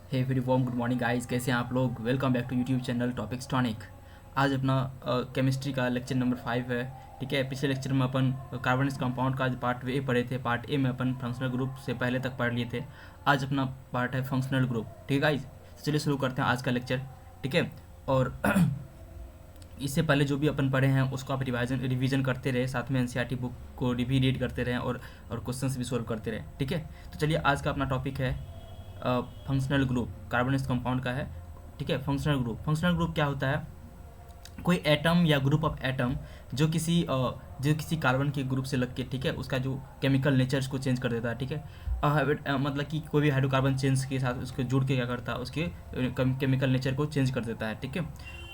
हे very warm good morning guys, कैसे हैं आप लोग। Welcome back to YouTube channel topics tonic. आज अपना केमिस्ट्री का लेक्चर नंबर 5 है। ठीक है, पिछले लेक्चर में अपन कार्बनिक कंपाउंड का पार्ट ए पढ़े थे। पार्ट ए में अपन फंक्शनल ग्रुप से पहले तक पढ़ लिए थे। आज अपना पार्ट है फंक्शनल ग्रुप। ठीक है गाइस, तो चलिए शुरू करते हैं आज का लेक्चर। ठीक है, और इससे पहले जो भी अपन पढ़े हैं उसको आप रिवीजन करते रहे, साथ में एनसीईआरटी बुक को भी रीड करते रहें और क्वेश्चंस भी सोल्व करते रहें। ठीक है, तो चलिए आज का अपना टॉपिक है फंक्शनल ग्रुप, कार्बनिक कंपाउंड का है। ठीक है, फंक्शनल ग्रुप क्या होता है? कोई एटम या ग्रुप ऑफ एटम जो किसी कार्बन के ग्रुप से लग के, ठीक है, उसका जो केमिकल नेचर्स को चेंज कर देता है। ठीक है, मतलब कि कोई भी हाइड्रोकार्बन चेंज के साथ उसको जुड़ के क्या करता है, उसके केमिकल नेचर को चेंज कर देता है। ठीक है,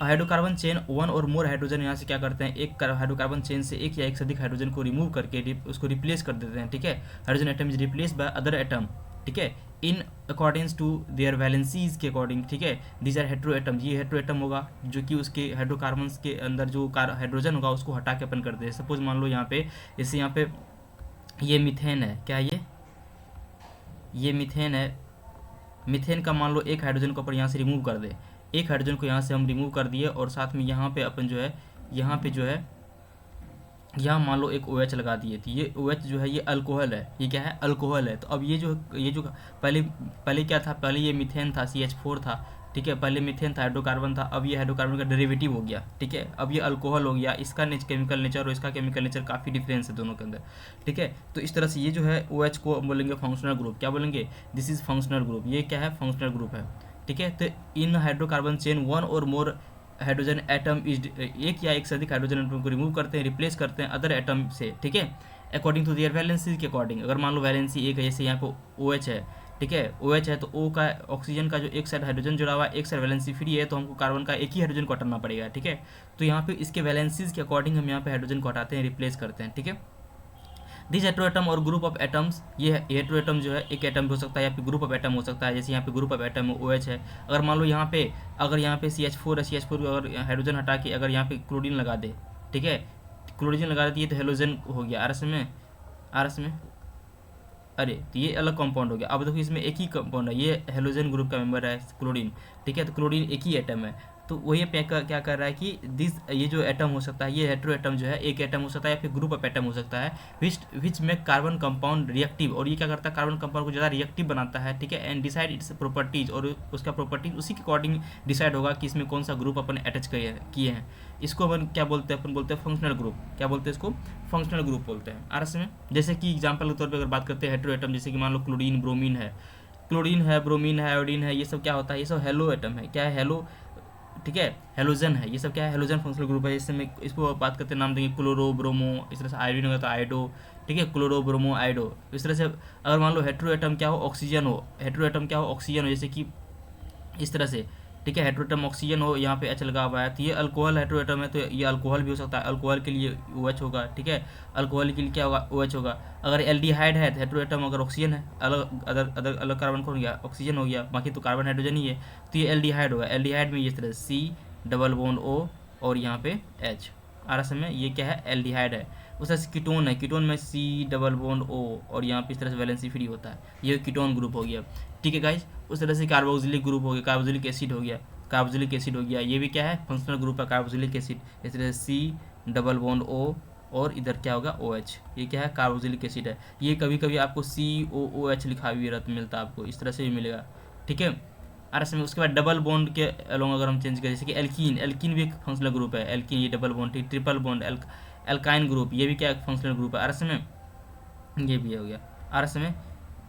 हाइड्रोकार्बन चेन वन और मोर हाइड्रोजन यहाँ से क्या करते हैं, एक हाइड्रोकार्बन चेन से एक या एक से अधिक हाइड्रोजन को रिमूव करके उसको रिप्लेस कर देते हैं। ठीक है, hydrogen atom is replace by other atom. ठीक है, इन अकॉर्डिंग्स टू देयर वैलेंसीज के अकॉर्डिंग। ठीक है, दीज आर हेट्रो एटम, ये हेट्रो एटम होगा जो कि उसके हाइड्रोकार्बन्स के अंदर जो हाइड्रोजन होगा उसको हटा के अपन करते हैं। सपोज मान लो यहाँ पे, जैसे यहाँ पे ये मीथेन है, क्या ये मीथेन है। मीथेन का मान लो एक हाइड्रोजन को अपन यहाँ से रिमूव कर दे, एक हाइड्रोजन को यहाँ से हम रिमूव कर दिए, और साथ में यहाँ पे अपन जो है, यहाँ पे जो है, यहाँ मान लो एक OH लगा दिए, तो ये OH जो है ये अल्कोहल है। ये क्या है? अल्कोहल है। तो अब ये जो पहले पहले क्या था, पहले ये मीथेन था, CH4 था। ठीक है, पहले मीथेन था, हाइड्रोकार्बन था, अब ये हाइड्रोकार्बन का डेरिवेटिव हो गया। ठीक है, अब ये अल्कोहल हो गया। इसका केमिकल नेचर और इसका केमिकल नेचर काफ़ी डिफरेंस है दोनों के अंदर। ठीक है, तो इस तरह से ये जो है OH को बोलेंगे फंक्शनल ग्रुप। क्या बोलेंगे? This is functional group. ये क्या है? फंक्शनल ग्रुप है। ठीक है, तो इन हाइड्रोकार्बन चेन वन और मोर हाइड्रोजन एटम इज, एक या एक से अधिक हाइड्रोजन एटम को रिमूव करते हैं, रिप्लेस करते हैं अदर एटम से। ठीक है, अकॉर्डिंग टू देयर वैलेंसी के अकॉर्डिंग। अगर मान लो वैलेंसी एक है, जैसे यहाँ पे OH है। ठीक है, OH है तो O का, ऑक्सीजन का जो एक साइड हाइड्रोजन जुड़ा हुआ है, एक साइड वैलेंसी फ्री है, तो हमको कार्बन का एक ही हाइड्रोजन को हटाना पड़ेगा। ठीक है, तो यहाँ पे इसके वैलेंसीज के अकॉर्डिंग हम यहाँ पे हाइड्रोजन को हटाते हैं, रिप्लेस करते हैं। ठीक है, दिस हेट्रोएटम और ग्रुप ऑफ एटम्स, ये हेट्रोएटम जो है एक एटम हो सकता है या फिर ग्रुप ऑफ एटम हो सकता है। जैसे यहाँ पे ग्रुप ऑफ एटम OH है। अगर मान लो यहाँ पे, अगर यहाँ पे CH4 है, CH4 अगर हाइड्रोजन हटा के अगर यहाँ पे क्लोरीन लगा दे, ठीक है, क्लोरीन लगा देती है तो हेलोजन हो गया। आरस में अरे, तो ये अलग कंपाउंड हो गया। अब देखो इसमें एक ही कंपाउंड है, ये हेलोजन ग्रुप का मेंबर है क्लोरीन। ठीक है, तो क्लोरीन एक ही एटम है। तो वही क्या कर रहा है कि ये जो एटम हो सकता है, ये हेट्रो एटम जो है एक एटम हो सकता है या फिर ग्रुप ऑफ एटम हो सकता है, विच में कार्बन कंपाउंड रिएक्टिव। और ये क्या करता है, कार्बन कंपाउंड को ज़्यादा रिएक्टिव बनाता है। ठीक है, एंड डिसाइड इट्स प्रॉपर्टीज, और उसका प्रॉपर्टीज उसी के अकॉर्डिंग डिसाइड होगा कि इसमें कौन सा ग्रुप अपन अटैच किए हैं। इसको अपन क्या बोलते हैं? अपन बोलते हैं फंक्शनल ग्रुप। क्या बोलते हैं इसको? फंक्शनल ग्रुप बोलते हैं। आरस में जैसे कि एग्जाम्पल के तौर पर अगर बात करते हैं हेट्रो एटम, जैसे कि मान लो क्लोरीन, ब्रोमीन है, ब्रोमीन है, आयोडीन है, ये सब क्या होता है? ये सब हेलो एटम है। क्या है? हेलो। ठीक है, हेलोजन है, ये सब क्या है? हेलोजन फंक्शनल ग्रुप है। इससे में इसको बात करते हैं, नाम देंगे क्लोरो ब्रोमो, इस तरह से आयोडीन होगा तो आयोडो। ठीक है, क्लोरो ब्रोमो आयोडो, इस तरह से। अगर मान लो हेट्रो एटम क्या हो? ऑक्सीजन हो। हेट्रो एटम क्या हो? ऑक्सीजन हो, जैसे कि इस तरह से। ठीक है, हेट्रोएटम ऑक्सीजन हो, यहाँ पे H लगा हुआ है, तो ये अल्कोहल हेट्रोएटम है, तो ये अल्कोहल भी हो सकता है। अल्कोहल के लिए OH होगा। ठीक है, अल्कोहल के लिए क्या होगा? OH होगा। अगर एल्डिहाइड है तो हेट्रोएटम, अगर ऑक्सीजन है, अलग कार्बन कौन हो गया? ऑक्सीजन हो गया, बाकी तो कार्बन हाइड्रोजन ही है, तो ये एल्डिहाइड होगा। एल्डिहाइड में इस तरह C डबल बॉन्ड O और यहाँ पे H। आरस में ये क्या है? एल्डिहाइड है। उस तरह से कीटोन है, कीटोन में C डबल बॉन्ड O और यहाँ पे इस तरह से वैलेंसी फ्री होता है, ये कीटोन ग्रुप हो गया। ठीक है गाइज, उस तरह से कार्बोक्सिलिक ग्रुप हो गया, कार्बोक्सिलिक एसिड हो गया, ये भी क्या है? फंक्शनल ग्रुप है कार्बोक्सिलिक एसिड। इस तरह से C डबल बॉन्ड O और इधर क्या होगा? OH। ये क्या है? कार्बोक्सिलिक एसिड है। ये कभी कभी आपको COOH लिखा हुआ मिलता है, आपको इस तरह से भी मिलेगा। ठीक है, आरस में उसके बाद डबल बॉन्ड के अलोंग अगर हम चेंज करें, जैसे कि एल्कीन भी एक फंक्शनल ग्रुप है। एल्कीन, ये double bond, triple bond, alkyne group, ये भी क्या फंक्शनल ग्रुप है। आरस में ये भी हो गया, आरस में।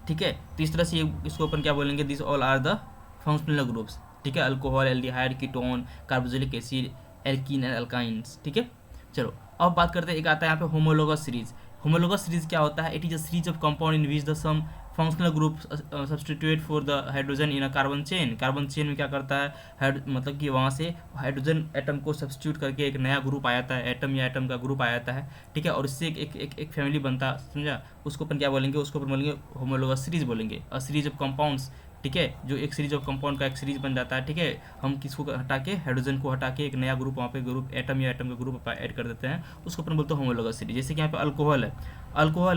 ठीक है, तो इस तरह से इसको अपन क्या बोलेंगे? This all are the functional groups. ठीक है, alcohol, aldehyde, ketone, carboxylic acid, alkene and alkynes. ठीक है, चलो अब बात करते हैं, एक आता है यहाँ पे होमोलोगस सीरीज। होमोलोगस सीरीज क्या होता है? It is a series of compound in which the some functional group substitute for the hydrogen in a carbon chain. Carbon chain में क्या करता है, मतलब कि वहाँ से हाइड्रोजन एटम को सब्सटीट्यूट करके एक नया ग्रुप आ जाता है, एटम या एटम का ग्रुप आ जाता है। ठीक है, और इससे एक फैमिली बनता, समझा? उसको अपन क्या बोलेंगे? उसको अपन बोलेंगे होमोलोगस सीरीज बोलेंगे, अ सीरीज ऑफ कंपाउंड्स। ठीक है, जो एक सीरीज ऑफ कंपाउंड का एक सीरीज बन जाता है। ठीक है, हम किसको हटा के, हाइड्रोजन को हटा के एक नया ग्रुप, वहाँ पे ग्रुप एटम या एटम का ग्रुप ऐड कर देते हैं, उसको अपन बोलते हैं होमोलोगस सीरीज। जैसे कि यहाँ पे अल्कोहल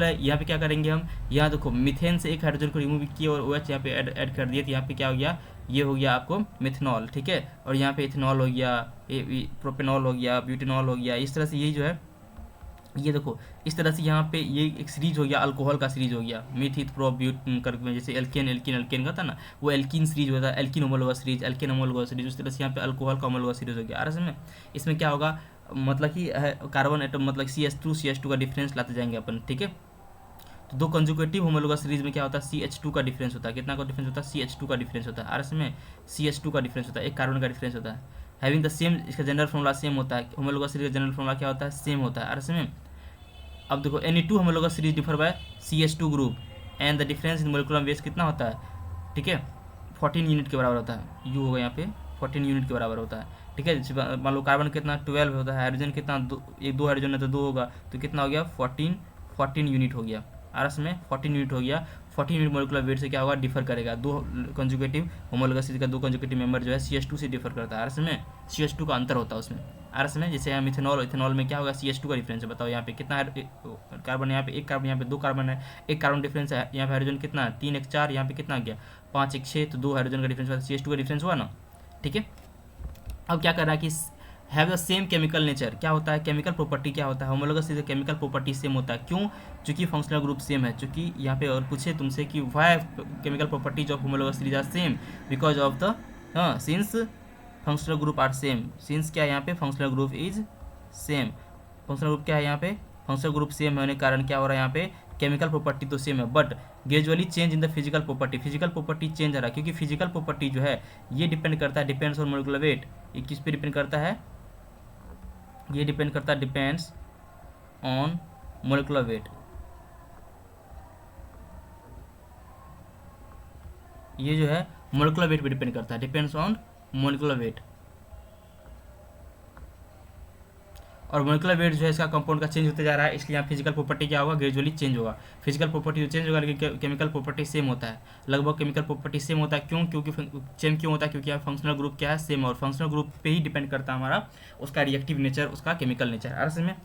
है, यहाँ पे क्या करेंगे हम? यहाँ देखो, मीथेन से एक हाइड्रोजन को रिमूव किया और OH यहाँ पे ऐड कर दिए, तो यहाँ पे क्या हो गया? ये हो गया आपको मिथेनॉल, ठीक है। और यहाँ पे इथेनॉल हो गया, प्रोपेनॉल हो गया, ब्यूटेनॉल हो गया। इस तरह से यही जो है ये देखो इस तरह से यहाँ पे ये एक सीरीज हो गया, अल्कोहल का सीरीज हो गया, मिथित प्रोब्यूट करके, जैसे एल्केन एल्किन एल्केन का था ना, वो एल्किन सीरीज होता है, alkene homologous series, alkane homologous series. उस तरह से यहाँ पे अल्कोहल का होमोलोगस सीरीज हो गया। और इसमें इसमें क्या होगा, मतलब कि कार्बन एटम मतलब CH2 का डिफरेंस लाते जाएंगे अपन, ठीक है। तो दो कंजुगेटिव होमोलोगस सीरीज में क्या होता है, CH2 का डिफरेंस होता है। कितना का डिफरेंस होता है, CH2 का डिफरेंस होता है। और इसमें CH2 का डिफरेंस होता है, एक कार्बन का डिफरेंस होता है। हैविंग द सेम, इसका जनरल फॉर्मूला सेम होता है, होमोलोगस सीरीज का जनरल फॉर्मूला क्या होता है, सेम होता है। और इसमें अब देखो Ni2 homologous series differ by CH2 group and the difference in molecular weight कितना होता है, ठीक है, 14 यूनिट के बराबर होता है। यू होगा यहाँ पे 14 यूनिट के बराबर होता है, ठीक है। मान लो कार्बन कितना 12 होता है, हाइड्रोजन कितना एक दो हाइड्रोजन है तो 2 होगा, तो कितना हो गया 14 यूनिट हो गया। आरस में 14 यूनिट हो गया। 14 यूनिट मोलिकुलर वेट से क्या होगा, डिफर करेगा। दो कंजुगेटिव होमोलोगस सीरीज का दो कंजुगेटिव मेंबर जो है CH2 से डिफर करता है। आरस में CH2 का अंतर होता है उसमें। आरस में जैसे यहाँ मिथेनॉल, इथेनॉल में क्या होगा, CH2 का डिफरेंस है। बताओ यहाँ पे कितना कार्बन, यहाँ पे एक कार्बन, यहाँ पे 2 कार्बन है, एक कार्बन डिफरेंस है। यहाँ पे हाइड्रोजन कितना है 3 1 4, यहाँ पे कितना गया 5 1 6, तो 2 हाइड्रोजन का डिफरेंस हुआ, CH2 का डिफरेंस हुआ ना, ठीक है। अब क्या कर रहा है कि have the same chemical nature, क्या होता है केमिकल प्रॉपर्टी, क्या होता है homologous series chemical property same होता है। क्यों, चूंकि फंक्शनल ग्रुप सेम है। चूंकि यहाँ पे और पूछे तुमसे कि why chemical properties of homologous series are same, because of the since functional group are same. Since क्या है यहाँ पे, functional group is same. Functional group क्या है यहाँ पे, फंक्शनल ग्रुप सेम होने के कारण क्या हो रहा है यहाँ पे, केमिकल प्रॉपर्टी तो सेम है, but gradually change in the physical property, physical property change आ रहा है। क्योंकि फिजिकल प्रॉपर्टी जो है ये डिपेंड करता है, डिपेंड्स ऑन मोलिकुलर वेट। ये किस पे डिपेंड करता है, ये डिपेंड करता है, डिपेंड्स ऑन मोलिकुलर वेट। ये जो है मोलिकुलर वेट पे डिपेंड करता है, डिपेंड्स ऑन मोलिकुलर वेट। और मोलिकुलर वेट जो है इसका कंपाउंड का चेंज होते जा रहा है, इसलिए यहाँ फिजिकल प्रॉपर्टी क्या होगा, ग्रेजुअली चेंज होगा। फिजिकल प्रॉपर्टी जो चेंज होगा, लेकिन केमिकल प्रॉपर्टी सेम होता है, लगभग केमिकल प्रॉपर्टी सेम होता है। क्यों, क्योंकि सेम क्यों होता है, क्योंकि यहाँ फंक्शनल ग्रुप क्या है, सेम। और फंक्शनल ग्रुप पे ही डिपेंड करता है हमारा उसका रिएक्टिव नेचर, उसका केमिकल नेचर। अर्थ में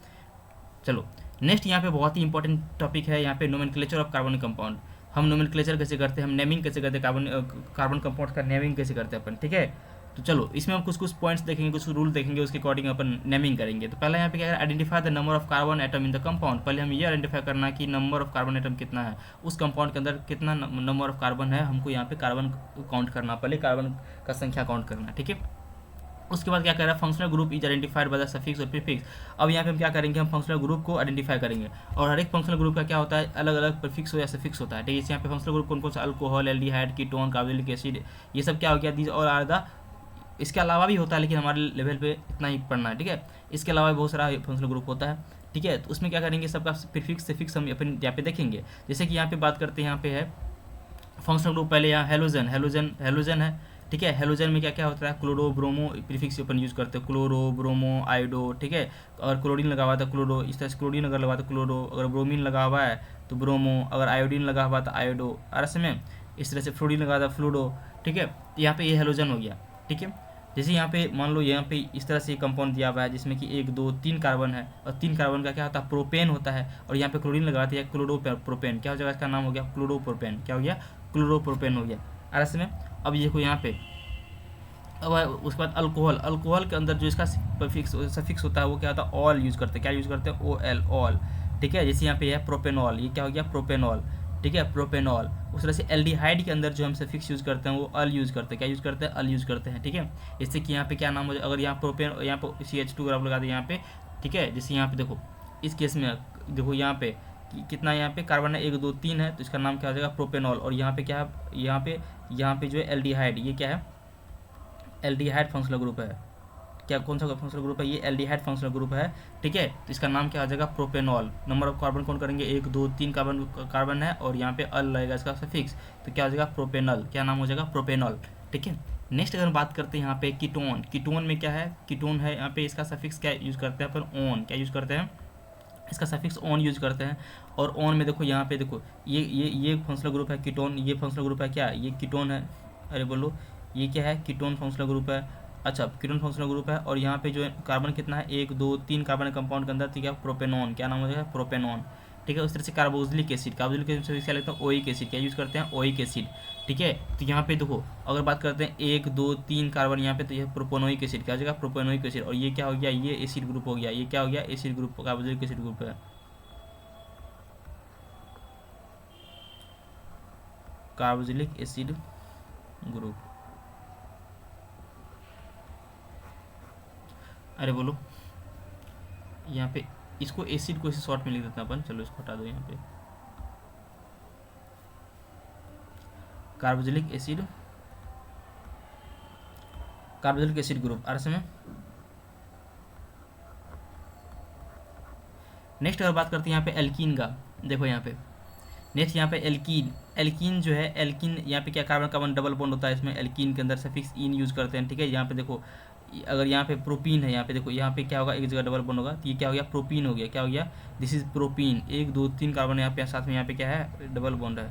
चलो नेक्स्ट यहाँ पे बहुत ही इंपॉर्टेंट टॉपिक है यहाँ पे, नोमेनक्लेचर ऑफ कार्बन कंपाउंड। हम नोमेनक्लेचर कैसे करते हैं, हम नेमिंग कैसे करते हैं, कार्बन कंपाउंड का नेमिंग कैसे करते हैं अपन, ठीक है। तो चलो इसमें हम कुछ कुछ पॉइंट्स देखेंगे, कुछ रूल देखेंगे, उसके अकॉर्डिंग अपन नेमिंग करेंगे। तो पहले यहाँ पे क्या है, identify the number of carbon atom in the compound. पहले हम ये आइडेंटिफाई करना कि नंबर ऑफ कार्बन एटम कितना है, उस कंपाउंड के अंदर कितना नंबर ऑफ कार्बन है, हमको यहाँ पे कार्बन काउंट करना, पहले कार्बन का संख्या काउंट करना, ठीक है। उसके बाद क्या कर रहा है, functional group is identified by the suffix और प्रीफिक्स। अब यहाँ पे हम क्या करेंगे, हम फंक्शनल ग्रुप को आइडेंटिफाई करेंगे, और हर एक फंक्शनल ग्रुप का क्या होता है, अलग अलग प्रीफिक्स या सफिक्स होता है, ठीक है। जैसे यहाँ पे फंक्शनल ग्रुप कौन कौन सा, alcohol, aldehyde, ketone, carboxylic acid, ये सब क्या हो गया, दीज और आर द। इसके अलावा भी होता है, लेकिन हमारे लेवल पे इतना ही पढ़ना है, ठीक है। इसके अलावा बहुत सारा फंक्शनल ग्रुप होता है, ठीक है। तो उसमें क्या करेंगे, सबका प्रीफिक्स सफिक्स हम अपन यहाँ पे देखेंगे। जैसे कि यहाँ पे बात करते हैं, यहाँ पे है फंक्शनल ग्रुप, पहले यहाँ हेलोजन, हेलोजन है, ठीक है। हेलोजन में क्या क्या होता है, क्लोरो ब्रोमो प्रीफिक्स अपन यूज़ करते हैं, क्लोरो ब्रोमो आयोडो, ठीक है। और क्लोरीन लगा हुआ था क्लोरो, इस तरह से क्लोरीन अगर लगा हुआ था क्लोरो, अगर ब्रोमीन लगा हुआ है तो ब्रोमो, अगर आयोडीन लगा हुआ था आयोडो, और में इस तरह से फ्लोरीन लगा था फ्लूडो, ठीक है। यहाँ पे ये हेलोजन हो गया, ठीक है। जैसे यहाँ पे मान लो यहाँ पे इस तरह से कंपाउंड दिया हुआ है जिसमें कि 1 2 3 कार्बन है, और 3 कार्बन का क्या होता है, प्रोपेन होता है, और यहाँ पे क्लोरीन लगाते हैं क्लोरोप्रोपेन, क्या हो जाएगा, इसका नाम हो गया क्लोरोप्रोपेन, क्या हो गया, क्लोरोप्रोपेन हो गया। और में अब देखो यहाँ पे, अब उसके बाद अल्कोहल, अल्कोहल के अंदर जो इसका सफिक्स होता है वो क्या होता है, ऑल यूज़ करते हैं, क्या यूज़ करते हैं, OL, ऑल, ठीक है। जैसे यहाँ पे है प्रोपेनॉल, ये क्या हो गया, प्रोपेनॉल, ठीक है, प्रोपेनॉल। उस तरह से एल्डिहाइड के अंदर जो हम सफिक्स यूज़ करते हैं वो अल यूज़ करते हैं, क्या यूज़ करते हैं, अल यूज़ करते हैं, ठीक है। इससे कि यहाँ पे क्या नाम हो जाए, अगर यहाँ प्रोपेन, यहाँ पे CH2 अगर आप लगा दें यहाँ पे, ठीक है। जैसे यहाँ पे देखो इस केस में देखो यहाँ पे कितना, यहाँ पे कार्बन है 1 2 3 है, तो इसका नाम क्या हो जाएगा, प्रोपेनॉल। और यहाँ पे क्या है, यहाँ पे जो है एल्डिहाइड, ये क्या है, एल्डिहाइड फंक्शनल ग्रुप है, क्या कौन सा फंक्शनल ग्रुप है, ये एल्डिहाइड फंक्शनल ग्रुप है, ठीक है। तो इसका नाम क्या हो जाएगा, प्रोपेनॉल। नंबर ऑफ कार्बन कौन करेंगे, 1 2 3 कार्बन है, और यहाँ पे अल लगेगा इसका सफिक्स, तो क्या हो जाएगा, प्रोपेनॉल, क्या नाम हो जाएगा, प्रोपेनॉल, ठीक है। नेक्स्ट अगर बात करते हैं यहाँ पे कीटोन, कीटोन में क्या है, कीटोन है, यहाँ पे इसका सफिक्स क्या यूज़ करते हैं अपन, ओन, क्या यूज़ करते हैं, इसका सफिक्स ऑन यूज़ करते हैं। और ऑन में देखो यहाँ पे देखो ये फंक्शनल ग्रुप है कीटोन, ये फंक्शनल ग्रुप है क्या, ये कीटोन है, अरे बोलो ये क्या है, कीटोन फंक्शनल ग्रुप है, अच्छा कीटोन फंक्शनल ग्रुप है। और यहाँ पे जो कार्बन कितना है, 1 2 3 कार्बन कंपाउंड के अंदर, तो क्या प्रोपेनॉन, क्या नाम हो जाएगा, प्रोपेनॉन, ठीक है। उस तरह से कार्बोक्सिलिक एसिड से क्या लगता है ओइक एसिड, क्या यूज़ करते हैं ओइक एसिड, ठीक है। तो यहाँ पे देखो अगर बात करते हैं 1 2 3 कार्बन यहाँ पे, तो यह प्रोपेनोइक एसिड, क्या हो जाएगा प्रोपेनोइक एसिड, और ये क्या हो गया ये एसिड ग्रुप हो गया, ये क्या हो गया acid group, carboxylic acid group है, कार्बोक्सिलिक एसिड ग्रुप। अरे बोलो यहाँ पे इसको एसिड को इसे शॉर्ट में लिख देते हैं अपन, चलो इसको हटा दो यहाँ पे, कार्बोक्सिलिक एसिड ग्रुप आर में। नेक्स्ट अगर बात करते हैं यहाँ पे एल्कीन का, देखो यहाँ पे नेक्स्ट यहाँ पे एल्कीन जो है, एल्कीन यहाँ पे क्या कार्बन कार्बन डबल बॉन्ड होता है इसमें, एल्कीन के अंदर सफिक्स इन यूज़ करते हैं, ठीक है। यहाँ पे देखो अगर यहाँ पे प्रोपीन है, यहाँ पे देखो यहाँ पे क्या होगा एक जगह डबल बॉन्ड होगा, तो ये क्या हो गया प्रोपीन हो गया, क्या हो गया दिस इज प्रोपीन, 1 2 3 कार्बन यहाँ पे साथ में, यहाँ पे क्या है डबल बॉन्ड है,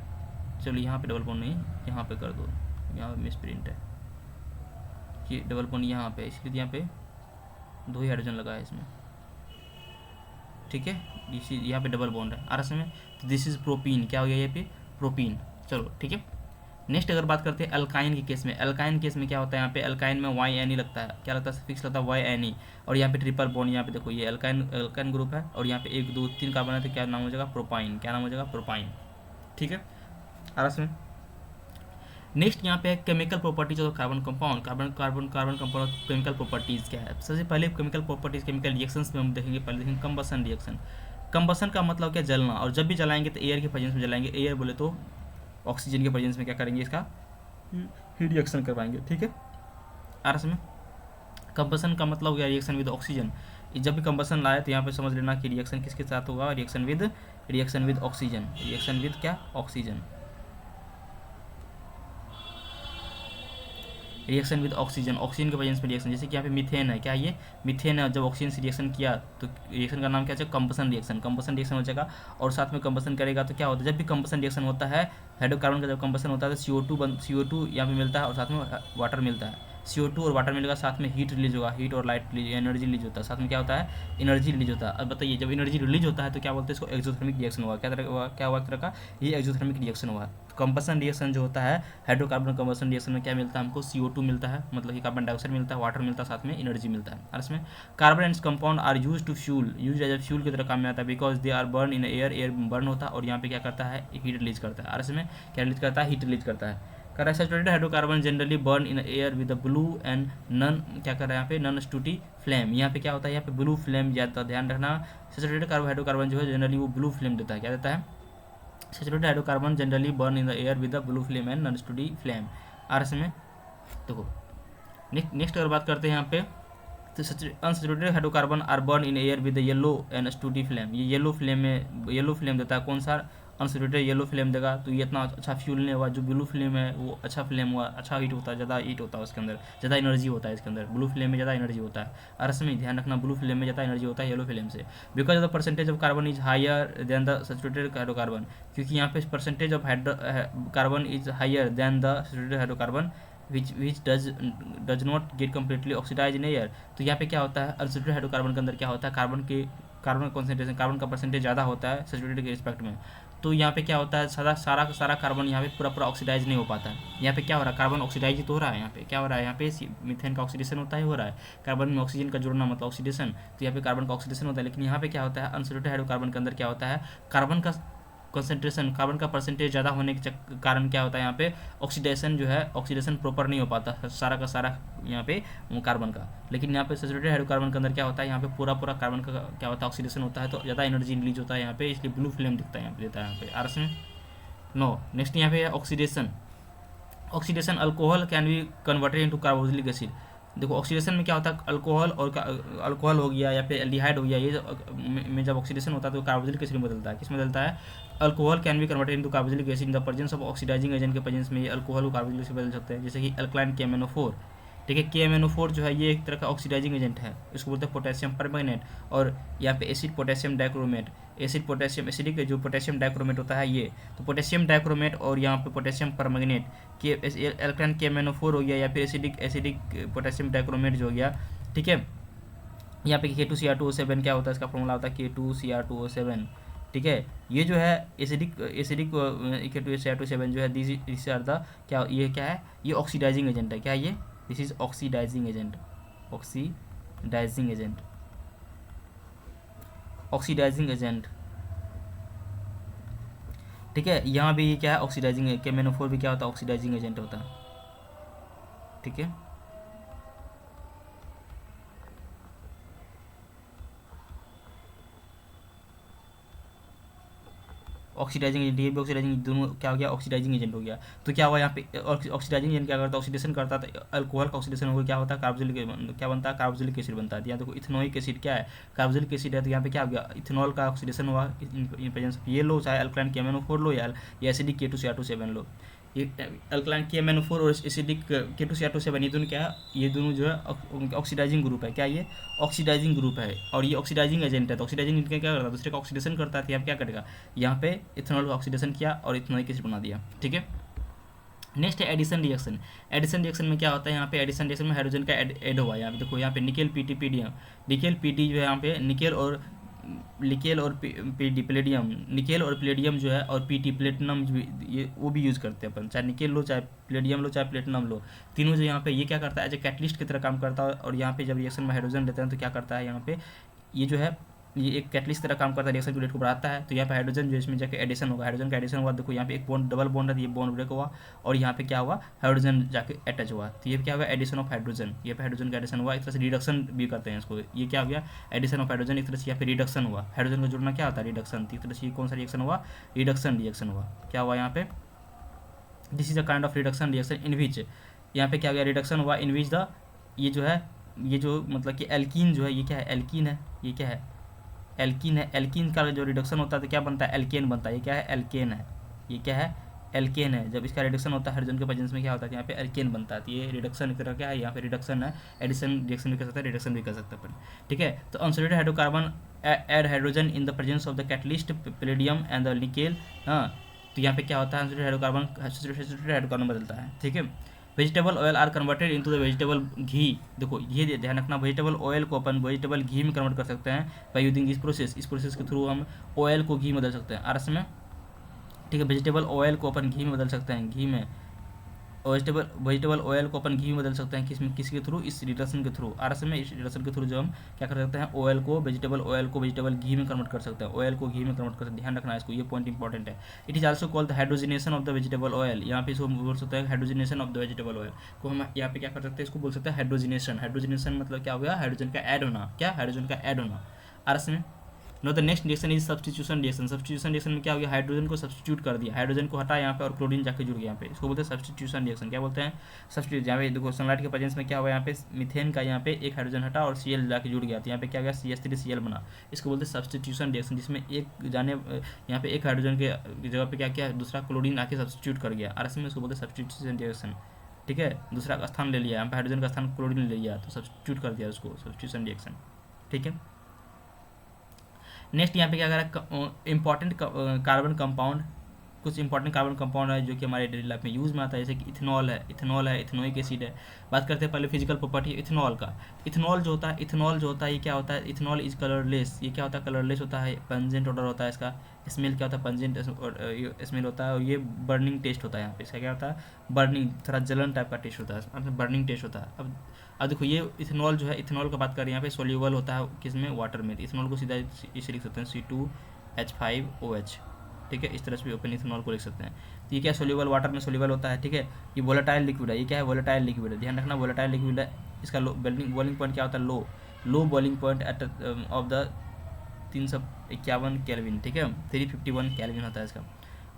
चलो यहाँ पे डबल बॉन्ड नहीं यहाँ पे कर दो, यहाँ पे मिस प्रिंट है कि डबल बॉन्ड यहाँ पे, इसलिए यहाँ पे 2 ही हाइड्रोजन लगा है इसमें, ठीक है। यहाँ पे डबल बॉन्ड है आर में, तो दिस इज प्रोपीन, क्या हो गया यहाँ पे प्रोपीन, चलो ठीक है। नेक्स्ट अगर बात करते हैं अल्काइन के केस में, अल्काइन केस में क्या होता है यहाँ पे अल्काइन में वाई एन ई लगता है, क्या लगता है फिक्स लगता है वाई एन ई, और यहाँ पे ट्रिपल बॉन्ड, यहाँ पे देखो ये अल्काइन ग्रुप है, और यहाँ पे 1 2 3 कार्बन है, तो क्या नाम हो जाएगा प्रोपाइन, क्या नाम हो जाएगा प्रोपाइन, ठीक है आरस में। नेक्स्ट यहाँ पे chemical properties of carbon compound, carbon compound chemical properties क्या है। सबसे पहले केमिकल प्रॉपर्टीज केमिकल रिएक्शंस में हम देखेंगे, पहले देखेंगे कंबसन रिएक्शन। कंबसन का मतलब क्या जलना, और जब भी जलाएंगे तो एयर के प्रेजेंस में जलाएंगे, एयर बोले तो ऑक्सीजन के प्रेजेंस में क्या करेंगे इसका रिएक्शन करवाएंगे, ठीक है आरस में। कंबसन का मतलब हो गया रिएक्शन विद ऑक्सीजन, जब भी कंबसन लाए तो यहाँ पे समझ लेना कि रिएक्शन किसके साथ होगा, reaction with oxygen, reaction with क्या ऑक्सीजन, रिएक्शन विद ऑक्सीजन के प्रेजेंस में रिएक्शन, जैसे कि यहाँ पे मीथेन है, क्या ये मीथेन है, जब ऑक्सीजन से रिएक्शन किया तो रिएक्शन का नाम क्या है कंबसन रिएक्शन हो जाएगा, और साथ में कंबसन करेगा तो क्या होता है जब भी कंबसन रिएक्शन होता है हाइड्रोकार्बन का जब कंबसन होता है तो CO2 यहाँ पे मिलता है, और साथ में वाटर मिलता है, CO2 और वाटर मिलेगा, साथ में हीट रिलीज होगा, हीट और लाइट एनर्जी रिलीज होता है, साथ में क्या होता है एनर्जी रिलीज होता है। अब बताइए जब एनर्जी रिलीज होता है तो क्या बोलते हैं इसको एक्सोथर्मिक रिएक्शन हुआ, क्या हुआ एक तरह का ये एक्सोथर्मिक रिएक्शन हुआ। कंबसन रिएक्शन जो होता है हाइड्रोकार्बन कंबसन रिएक्शन में क्या मिलता है हमको CO2 मिलता है, मतलब कि कार्बन डाइऑक्साइड मिलता है, वाटर मिलता है, साथ में एनर्जी मिलता है। और इसमें carbon and compound are use to fuel, use as a fuel की तरह काम में आता है, because they are burn in air burn होता है, और यहाँ पे क्या करता है हीट रिलीज करता है। और इसमें क्या रिलीज करता है हीट रिलीज करता है। Saturated hydrocarbon generally burn in air with blue and नन, क्या कर रहा है यहाँ पे नन स्टूटी फ्लेम, यहाँ पे क्या होता है यहाँ पे ब्लू फ्लेम ज़्यादा ध्यान रखना। सैचुरेटेड हाइड्रोकार्बन जो है जनरली वो ब्लू फ्लेम देता है, क्या देता है saturated hydrocarbon generally burn in the air with the blue flame and non sooty flame. आर में देखो नेक्स्ट अगर बात करते हैं यहाँ पे तो unsaturated hydrocarbon are burn in air with yellow and sooty flame, ये येलो फ्लेम देता है, कौन सा अनसैचुरेटेड येलो फ्लेम देगा, तो ये इतना अच्छा फ्यूल नहीं हुआ। जो ब्लू फ्लेम है वो अच्छा फ्लेम हुआ, अच्छा हीट होता है, ज़्यादा हीट होता है उसके अंदर, ज़्यादा एनर्जी होता है इसके अंदर, ब्लू फ्लेम में ज़्यादा एनर्जी होता है। और इसमें ध्यान रखना ब्लू फ्लेम में ज़्यादा एनर्जी होता है येलो फ्लेम से, because the percentage of carbon is higher than the saturated hydrocarbon, क्योंकि यहाँ पे percentage of carbon is higher than the saturated hydrocarbon which does not get completely oxidized in air। तो यहाँ पे क्या होता है अनसैचुरेटेड हाइड्रोकार्बन के अंदर क्या होता है कार्बन कॉन्सेंट्रेशन, कार्बन का परसेंटेज ज़्यादा होता है सैचुरेटेड के रिस्पेक्ट में। तो यहाँ पे क्या होता है सारा कार्बन यहाँ पे पूरा ऑक्सीडाइज नहीं हो पाता है। यहाँ पे क्या हो रहा है कार्बन ऑक्सीडाइज तो हो रहा है, यहाँ पे क्या हो रहा है यहाँ पे मीथेन का ऑक्सीडेशन होता है, हो रहा है कार्बन में ऑक्सीजन का जुड़ना मतलब ऑक्सीडेशन, तो यहाँ पे कार्बन का ऑक्सीडेशन होता है। लेकिन यहाँ पे क्या होता है अनसैचुरेटेड हाइड्रोकार्बन के अंदर क्या होता है कार्बन का कंसंट्रेशन, कार्बन का परसेंटेज ज़्यादा होने के कारण क्या होता है यहाँ पे ऑक्सीडेशन जो है ऑक्सीडेशन प्रॉपर नहीं हो पाता सारा का सारा यहाँ पे कार्बन का। लेकिन यहाँ पे सैचुरेटेड हाइड्रोकार्बन के अंदर क्या होता है यहाँ पे पूरा कार्बन का क्या होता है ऑक्सीडेशन होता है, तो ज़्यादा एनर्जी रिलीज होता है यहाँ पे, इसलिए ब्लू फ्लेम दिखता है यहाँ पे देता है यहाँ पे आरस में। नो नेक्स्ट यहाँ पे है oxidation alcohol can be converted into carboxylic acid. देखो ऑक्सीडेशन में क्या होता है अल्कोहल हो गया या फिर एल्डिहाइड हो गया, ये में जब ऑक्सीडेशन होता है तो कार्बोक्सिलिक एसिड में बदलता है, किस में बदलता है alcohol can be converted into carboxylic acid in the presence of oxidising agent के प्रेजेंस में ये अल्कोहल को कार्बोक्सिलिक एसिड बदल सकते हैं, जैसे कि अल्कलाइन KMnO4, ठीक है। KMnO4 जो है ये एक तरह का ऑक्सीडाइजिंग एजेंट है, इसको बोलते हैं पोटेशियम परमैंगनेट। और यहाँ पे एसिड पोटेशियम डाइक्रोमेट, एसिडिक जो पोटेशियम डाइक्रोमेट होता है ये, तो पोटेशियम डाइक्रोमेट और यहाँ पे पोटेशियम परमैंगनेट के अल्कलाइन KMnO4 हो गया, या फिर एसिडिक पोटेशियम डाइक्रोमेट जो हो गया, ठीक है। यहाँ पे K2Cr2O7 क्या होता है, इसका फॉर्मूला होता है K2Cr2O7, ठीक है। ये जो है एसिडिक एसिडिक K2SiO7 जो है दिस आर द क्या, ये क्या है, ये ऑक्सीडाइजिंग एजेंट है। क्या ये, this is oxidising agent, oxidising agent, oxidising agent. ठीक है, यहाँ भी ये क्या है, ऑक्सीडाइजिंग है। KMnO4 भी क्या होता है, ऑक्सीडाइजिंग एजेंट होता है। ठीक है, ऑक्सीडाइजिंग एजेंट, ये भी ऑक्सीडाइजिंग, दोनों क्या हो गया, ऑक्सीडाइजिंग एजेंट हो गया। तो क्या हुआ यहाँ पे, ऑक्सीडाइजिंग एजेंट क्या करता है, ऑक्सीडेशन करता है। तो अल्कोहल का ऑक्सीडेशन हो गया, क्या होता है, कार्बोक्सिलिक, क्या बनता है, कार्बोक्सिलिक एसिड बनता है। यहाँ देखो इथेनोइक एसिड क्या है, कार्बोक्सिलिक एसिड है। तो यहाँ पे क्या हो गया, इथेनॉल का ऑक्सीडेशन हुआ इन प्रेजेंस ऑफ ये लो, चाहे अल्कलाइन KMnO4 लो या एसिडिक K2SiO7 लो। ये अल्कलाइन KMnO4 और एसिडिक K2SiO7 ये दोनों क्या है, ये दोनों जो है ऑक्सीडाइजिंग ग्रुप है। क्या ये ऑक्सीडाइजिंग ग्रुप है और ये ऑक्सीडाइजिंग एजेंट है। तो ऑक्सीडाइजिंग एजेंट क्या करता है, दूसरे का ऑक्सीडेशन करता है। तो यहाँ क्या करेगा, यहाँ पे इथेनॉल का ऑक्सीडेशन किया और इथेनोइक एसिड बना दिया। ठीक है, नेक्स्ट है एडिशन रिएक्शन। एडिशन रिएक्शन में क्या होता है, यहाँ पे एडिशन रिएक्शन में हाइड्रोजन का ऐड हुआ है। यहाँ पे देखो, यहाँ पे निकेल PT पीडियम, निकेल PT जो है यहाँ पे निकेल और प्लेडियम, निकेल और प्लेडियम जो है, और PT प्लेटिनम ये वो भी यूज़ करते हैं अपन, चाहे निकेल लो, चाहे प्लेडियम लो, चाहे प्लेटिनम लो, तीनों जो यहाँ पे ये क्या करता है, एज ए कैटलिस्ट की तरह काम करता है। और यहाँ पे जब रिएक्शन में हाइड्रोजन लेते हैं तो क्या करता है, यहाँ पे ये जो है ये एक कैटलिस्ट तरह काम करता है, रिएक्शन की रेट को बढ़ाता है। तो यहाँ पे हाइड्रोजन जो इसमें जाके एडिशन होगा, हाइड्रोजन का एडिशन हुआ, देखो यहाँ पे एक बॉन्ड, डबल बॉन्ड है, ये बॉन्ड ब्रेक हुआ और यहाँ पे क्या हुआ, हाइड्रोजन जाके अटैच हुआ। तो ये क्या हुआ, एडिशन ऑफ हाइड्रोजन, ये पे हाइड्रोजन का एडिशन हुआ। एक तरह से रिडक्शन भी करते हैं इसको, ये क्या हो गया, एडिशन ऑफ हाइड्रोजन। एक तरह से यहाँ पे रिडक्शन हुआ, हाइड्रोजन का जुड़ना क्या होता है, रिडक्शन। तो एक तरह से ये कौन सा रिएक्शन हुआ, रिडक्शन हुआ। क्या हुआ यहाँ पे, this is a kind of reduction reaction in which, यहाँ पे क्या गया, रिडक्शन हुआ इन विच द, ये जो है, ये जो मतलब कि एल्कीन जो है, ये क्या है, एल्कीन है, ये क्या है, एल्कीन है। एल्कीन का जो रिडक्शन होता है तो क्या बनता है, एल्केन बनता है। ये क्या है, एल्केन है, ये क्या है, एल्केन है। जब इसका रिडक्शन होता है हाइड्रोजन के प्रेजेंस में क्या होता है, यहाँ पे एल्केन बनता है। तो ये रिडक्शन की तरह क्या है, यहाँ पे रिडक्शन है, एडिशन रिएक्शन भी कर सकता है, रिडक्शन भी कर सकता है अपन। ठीक है, तो unsaturated hydrocarbon add hydrogen in the presence of the catalyst palladium and the nickel. हाँ, तो यहाँ पे क्या होता है, अनसैचुरेटेड हाइड्रोकार्बन सैचुरेटेड हाइड्रोकार्बन बदलता है। ठीक है, vegetable oil are converted into the vegetable ghee. देखो ये ध्यान रखना, वेजिटेबल ऑयल को अपन वेजिटेबल घी में कन्वर्ट कर सकते हैं बाय यूजिंग दिस प्रोसेस। इस प्रोसेस के थ्रू हम ऑयल को घी में बदल सकते हैं, आरस में। ठीक है, वेजिटेबल ऑयल को अपन घी में बदल सकते हैं, घी में वेजिटेबल ऑयल को अपन घी में बदल सकते हैं, किसके थ्रू, इस रिडक्शन के थ्रू। आरस में इस रिडक्शन के थ्रू जो हम क्या कर सकते हैं, ऑयल को वेजिटेबल घी में कन्वर्ट कर सकते हैं, ऑयल को घी में कन्वर्ट कर सकते हैं। ध्यान रखना है इसको, ये पॉइंट इंपॉर्टेंट है। It is also called the hydrogenation of the vegetable oil. यहाँ पे इसको बोल सकते हैं hydrogenation of the vegetable oil को हम यहाँ पे क्या कर सकते हैं, इसको बोल सकते हैं हाइड्रोजिनेशन। हाइड्रोजिनेशन मतलब क्या हो गया, हाइड्रोजन का ऐड होना। क्या, हाइड्रोजन का ऐड होना आरस में। Know the next reaction is substitution reaction. Substitution reaction में क्या हो गया, हाइड्रोजन को सब्स्टिट्यूट कर दिया, हाइड्रोजन को हटा यहाँ पे और क्लोरीन जाके जुड़ गया यहाँ पे, इसको बोलते हैं सब्स्टिट्यूशन रिएक्शन। क्या बोलते हैं, सब्स्टिट्यूट। यहाँ पे देखो सनलाइट के प्रेजेंस में क्या हुआ, यहाँ पे मीथेन का यहाँ पे एक हाइड्रोजन हटा और Cl जाके जुड़ गया, तो यहाँ पे क्या गया, CH3Cl बना। इसको बोलते हैं सब्स्टिट्यूशन रिएक्शन, जिसमें एक जाने यहाँ पे एक हाइड्रोजन के जगह पे क्या किया, दूसरा क्लोरीन आके सब्स्टिट्यूट कर गया, आरस में इसको बोलते हैं सब्स्टिट्यूशन रिएक्शन। ठीक है, दूसरा का स्थान ले लिया, यहाँ पे हाइड्रोजन का स्थान क्लोरीन ले लिया, तो सब्स्टिट्यूट कर दिया उसको, सब्स्टिट्यूशन रिएक्शन। ठीक है, नेक्स्ट यहाँ पे क्या करा, इंपॉर्टेंट कार्बन कंपाउंड, कुछ इंपॉर्टेंट कार्बन कंपाउंड है जो कि हमारे डेली लाइफ में यूज़ में आता है, जैसे कि इथेनॉल है, इथेनोइक एसिड है। बात करते हैं पहले फिजिकल प्रॉपर्टी इथेनॉल का। इथेनॉल जो होता है ये क्या होता है, इथेनॉल इज कलरलेस। ये क्या होता है, कलरलेस होता है, पंजेंट ऑर्डर होता है इसका। स्मेल क्या होता है, पंजेंट स्मेल होता है। और ये बर्निंग टेस्ट होता है, यहाँ पे इसका क्या होता है, बर्निंग, थोड़ा जलन टाइप का टेस्ट होता है, बर्निंग टेस्ट होता है। अब देखो ये इथेनॉल जो है, इथेनॉल का बात करें यहाँ पे सोल्यूबल होता है किसमें, वाटर में। इथेनॉल को सीधा इसे लिख सकते हैं C2H5OH। ठीक है, इस तरह से भी ओपन इथेनॉल को लिख सकते हैं। तो ये क्या, सोल्यूबल वाटर में सोल्यूबल होता है। ठीक है, ये वोलेटाइल लिक्विड है, ये क्या है, वोलेटाइल लिक्विड है। ध्यान रखना, वोलेटाइल लिक्विड है। इसका बॉइलिंग पॉइंट क्या होता है, low boiling point at of the 351 kelvin. ठीक है, 351 केल्विन होता है इसका।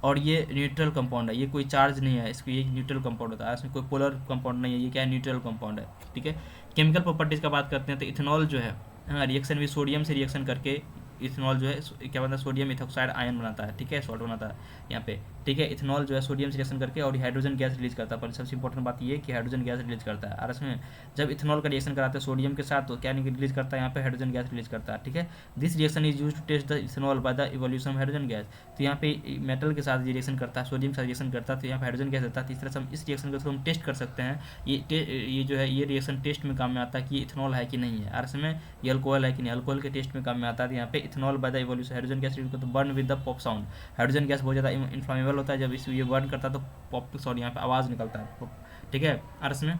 और ये न्यूट्रल कंपाउंड है, ये कोई चार्ज नहीं है, इसको ये न्यूट्रल कंपाउंड होता है, इसमें कोई पोलर कंपाउंड नहीं है, ये क्या है, न्यूट्रल कंपाउंड है। ठीक है, केमिकल प्रॉपर्टीज़ का बात करते हैं तो इथेनॉल जो है, हाँ, रिएक्शन भी सोडियम से रिएक्शन करके इथेनॉल जो है क्या बनता है, सोडियम इथोक्साइड आयन बनाता है। ठीक है, सॉल्ट बनाता है यहाँ पे। ठीक है, इथेनॉल जो है सोडियम से रिएक्शन करके और हाइड्रोजन गैस रिलीज करता है। पर सबसे इंपॉर्टेंट बात ये है कि हाइड्रोजन गैस रिलीज करता है। और इसमें जब इथेनॉल का रिएक्शन कराते हैं सोडियम के साथ तो क्या रिलीज करता है, यहाँ पे हाइड्रोजन गैस रिलीज करता है। ठीक है, this reaction is use to test the ethanol by the evolution of hydrogen gas. तो यहाँ पे मेटल के साथ रिएक्शन करता है, सोडियम के साथ रिएक्शन करता है, तो यहाँ पे हाइड्रोजन गैस देता है। तो इस तरह से हम इस रिएक्शन के थ्रू हम टेस्ट कर सकते हैं, ये जो है ये रिएक्शन टेस्ट में काम में आता है कि इथेनॉल है कि नहीं है। और इसमें ये अल्कोहल है कि नहीं, अल्कोहल के टेस्ट में काम में आता है। तो यहाँ पे ethanol by the evolution, hydrogen gas को तो burn with the pop sound. Hydrogen gas बहुत ज़्यादा इन्फ्लामेबल होता है, जब इस ये बर्न करता है तो पॉप साउंड यहाँ पे आवाज़ निकलता है, ठीक है। और इसमें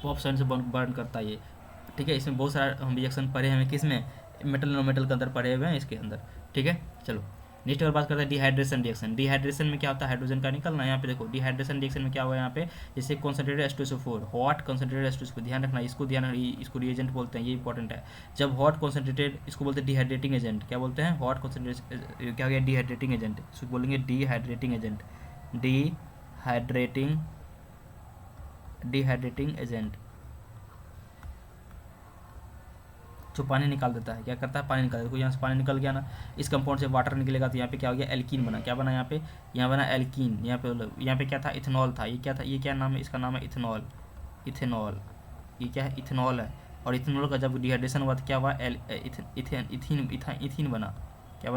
पॉप साउंड से बर्न करता है ये, ठीक है। इसमें बहुत सारा हम रिएक्शन पढ़े हैं किसमें, मेटल नॉन मेटल के अंदर पढ़े हुए हैं इसके अंदर, ठीक है। चलो नेक्स्ट और बात करते हैं डिहाइड्रेशन रिएक्शन। डिहाइड्रेशन में क्या होता है, हाइड्रोजन का निकलना। यहाँ पे देखो डिहाइड्रेशन रिएक्शन में क्या हुआ है यहाँ पे, जैसे concentrated H2SO4, hot concentrated H2SO4, ध्यान रखना इसको, इसको रिएजेंट बोलते हैं, ये इंपॉर्टेंट है। जब हॉट कॉन्सेंट्रेटेड, इसको बोलते हैं डिहाइड्रेटिंग एजेंट, क्या बोलते हैं, हॉट कॉन्सेंट्रेटेड, क्या हो गया डिहाइड्रेटिंग एजेंट, इसको बोलेंगे डिहाइड्रेटिंग एजेंट, डिहाइड्रेटिंग एजेंट जो पानी निकाल देता है, क्या करता है, पानी निकाल देता है। यहाँ से पानी निकल गया ना, इस कंपाउंड से वाटर निकलेगा तो यहाँ पे क्या हो गया, एल्कीन बना। क्या बना यहाँ बना एल्कीन। यहाँ पे क्या था, इथेनॉल था। ये क्या था, ये क्या नाम है, इसका नाम है इथेनॉल। ये क्या है, इथेनॉल है। और इथेनॉल का जब डिहाइड्रेशन हुआ तो क्या हुआ, इथीन बना। क्या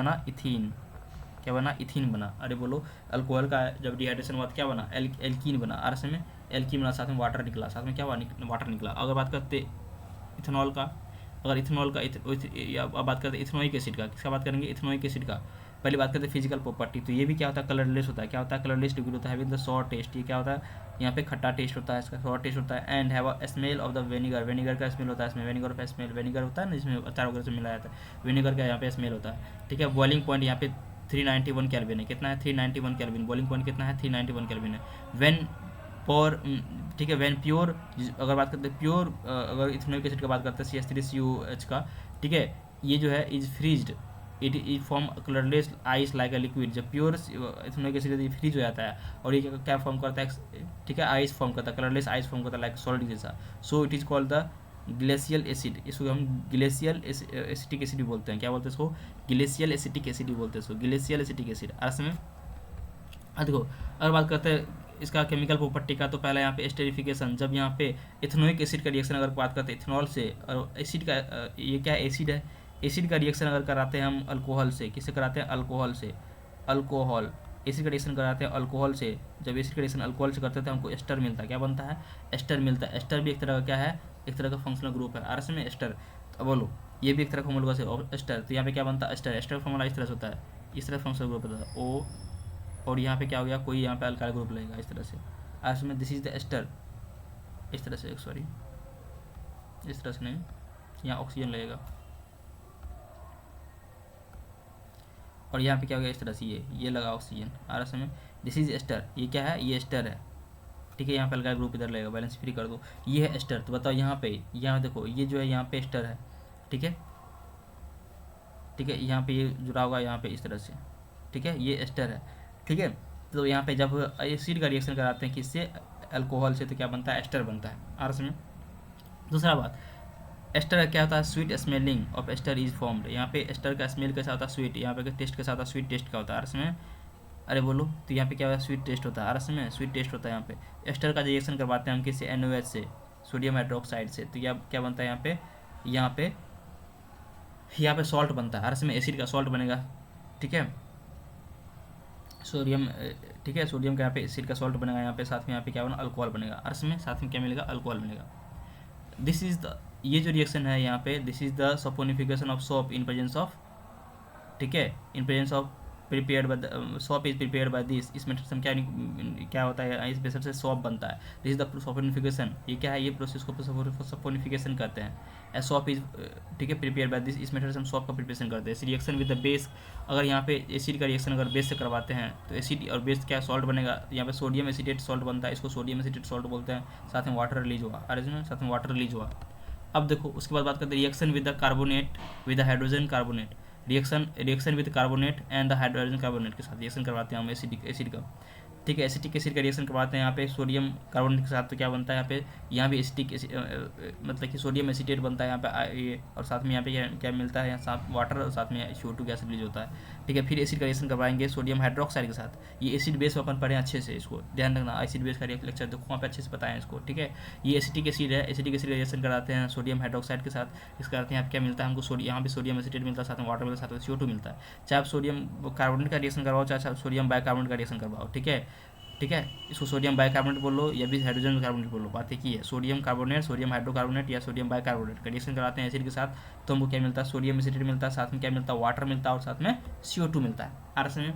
बना, इथीन बना। अरे बोलो, अल्कोहल का जब डिहाइड्रेशन हुआ तो क्या बना, एल्कीन बना। आर में एल्कीन बना, साथ में वाटर निकला, साथ में क्या हुआ, वाटर निकला। अगर बात करते इथेनॉल का, अगर इथेनॉल का अब बात करते हैं इथेनोइक एसिड का, किसका बात करेंगे, इथेनोइक एसिड का। पहले बात करते हैं फिजिकल प्रॉपर्टी, तो ये भी क्या होता है, कलरलेस होता है। क्या होता है, कलरलेस लिक्विड होता है विद द सॉर टेस्ट। ये क्या होता है, यहाँ पे खट्टा टेस्ट होता है, इसका सॉर टेस्ट होता है। And have a smell of the vinegar, vinegar का स्मेल होता है इसमें, वेनिगर का स्मेल, वेनिगर होता है ना जिसमें अचार वगैरह से मिलाया जाता है, वेनिगर का यहाँ पे स्मेल होता है, ठीक है। बॉइलिंग पॉइंट यहाँ पे 391 केल्विन है। कितना है, 391 केल्विन। बॉइलिंग पॉइंट कितना है, 391 केल्विन है। व्हेन और ठीक है, व्हेन प्योर, अगर बात करते हैं प्योर, अगर इथेनोइक एसिड की बात करते हैं CH3COH का, ठीक है, ये जो है is freezed, it form colourless ice like a liquid. जब प्योर इथेनोइक एसिड ये फ्रीज हो जाता है और ये क्या फॉर्म करता है, ठीक है, आइस फॉर्म करता है, कलरलेस आइस फॉर्म करता है लाइक सॉलिड जैसा। So it is called the glacial acid. इसको हम ग्लेशियल एसिटिक एसिड बोलते हैं। क्या बोलते हैं इसको, ग्लेशियल एसिटिक एसिड बोलते हैं इसको, ग्लेशियल एसिटिक एसिड। अर्थ में देखो, अगर बात करते हैं इसका केमिकल प्रॉपर्टी का, तो पहला यहाँ पे एस्टेरिफिकेशन। जब यहाँ पे इथेनोइक एसिड का रिएक्शन अगर बात करते हैं इथेनॉल से, और एसिड का, ये क्या एसिड है, एसिड का रिएक्शन अगर कराते हैं हम अल्कोहल से, किससे कराते हैं, अल्कोहल से, अल्कोहल एसिड का रिएक्शन कराते हैं अल्कोहल से। जब एसिड का रिएक्शन अल्कोहल से करते हैं तो हमको एस्टर मिलता है। क्या बनता है, एस्टर मिलता है। एस्टर भी एक तरह का क्या है, एक तरह का फंक्शनल ग्रुप है। आर में एस्टर, तो बोलो ये भी एक तरह का होमोलोगस है एस्टर। तो यहाँ पे क्या बनता है, एस्टर। एस्टर फॉर्मूला इस तरह से होता है, इस तरह फंक्शनल ग्रुप होता है ओ, और यहाँ पे क्या हो गया, कोई यहाँ पे अल्काइल ग्रुप लगेगा इस तरह से। आज में दिस इज द एस्टर, इस तरह से, सॉरी इस तरह से नहीं, यहाँ ऑक्सीजन लगेगा, और यहाँ पे क्या हो गया, इस तरह से ये लगा ऑक्सीजन। आर में दिस इज एस्टर, ये क्या है, ये एस्टर है, ठीक है। यहाँ पे अल्काइल ग्रुप इधर लगेगा, बैलेंस फ्री कर दो, ये है एस्टर। तो बताओ यहाँ पे, यहाँ देखो ये जो है यहाँ पे एस्टर है, ठीक है, ठीक है। यहाँ पे ये जुड़ा होगा यहाँ पे इस तरह से, ठीक है, ये एस्टर है, ठीक है। तो यहाँ पे जब एसिड का रिएक्शन कराते हैं किससे, अल्कोहल से, तो क्या बनता है, एस्टर बनता है। आर में दूसरा बात, एस्टर क्या होता है, sweet smelling of ester is formed. यहाँ पे एस्टर का स्मेल कैसा होता है, स्वीट। यहाँ पे टेस्ट कैसा होता है, स्वीट टेस्ट का होता है। आर में अरे बोलो, तो यहाँ पे क्या होता है, स्वीट टेस्ट होता है। आर में स्वीट टेस्ट होता है। यहाँ पे एस्टर का रिएक्शन करवाते हैं हम किससे, NOH से, सोडियम हाइड्रोक्साइड से, तो यह क्या बनता है यहाँ पे सॉल्ट बनता है। आर में एसिड का सॉल्ट बनेगा, ठीक है, सोडियम, ठीक है, सोडियम का यहाँ पे एसिड का सॉल्ट बनेगा, यहाँ पे साथ में यहाँ पे क्या बना, अल्कोहल बनेगा। अर्थ में साथ में क्या मिलेगा, अल्कोहल मिलेगा। दिस इज द, ये जो रिएक्शन है यहाँ पे, this is the saponification of soap in presence of, ठीक है, in presence of prepared by shop is prepared by this. इस मेथड से क्या होता है, इस मेथड से सॉप बनता है। दिस इज द सपोनिफिकेशन, ये क्या है, ये प्रोसेस को सपोनिफिकेशन करते हैं। सॉप इज, ठीक है, प्रिपेयर बाय दिस। इस मेथड से हम सॉप का प्रिपरेशन करते हैं। रिएक्शन विद द बेस, अगर यहाँ पे एसिड का रिएक्शन अगर बेस से करवाते हैं तो एसिड और बेस क्या सॉल्ट बनेगा, यहाँ पे सोडियम एसिटेट सॉल्ट बनता है, इसको सोडियम एसिटेट सॉल्ट बोलते हैं। साथ में वाटर रिलीज हुआ, अरेंजमेंट साथ में वाटर रिलीज हुआ। अब देखो उसके बाद बात करते हैं reaction with the carbonate, with the hydrogen carbonate. Reaction with carbonate and the hydrogen carbonate के साथ रिएक्शन करवाते हैं हम एसिड का, ठीक है, एसिटिक एसिड का रिएक्शन करवाते हैं यहाँ पे सोडियम कार्बोनेट के साथ। तो क्या बनता है यहाँ भी एसिटिक मतलब कि सोडियम एसिटेट बनता है यहाँ पे ये, और साथ में यहाँ पे क्या मिलता है, यहाँ साथ वाटर और साथ में CO2 गैस रिलीज होता है, ठीक है। फिर एसिड का रिएक्शन करवाएंगे सोडियम हाइड्रोक्साइड के साथ। ये एसिड बेस अपन पढ़े अच्छे से, इसको ध्यान रखना, एसिड बेस का लेक्चर देखो वहाँ पे अच्छे से बताएं इसको, ठीक है। ये एसिटिक एसिड है, एसिटिक एसिड रिएक्शन कराते हैं सोडियम हाइड्रोक्साइड के साथ। इसका अर्थ यहाँ पे क्या मिलता है हमको, यहाँ पे सोडियम एसिटेट मिलता है, साथ में वाटर मिलता है, साथ में CO2 मिलता है। चाहे आप सोडियम कार्बोनेट का रिएक्शन करवाओ, चाहे सोडियम बाइकार्बोनेट का रिएक्शन करवाओ, ठीक है। ठीक है। इसको सोडियम बाइकार्बोनेट बोलो या भी हाइड्रोजन कार्बोनेट बोलो, बात एक ही है। सोडियम कार्बोनेट, सोडियम हाइड्रोकार्बोनेट या सोडियम बाइकार्बोनेट का रिएक्शन कराते हैं एसिड के साथ, तो हमको क्या मिलता है, सोडियम एसिटेट मिलता है, साथ में क्या मिलता है, वाटर मिलता है, और साथ में CO2 मिलता है। आर में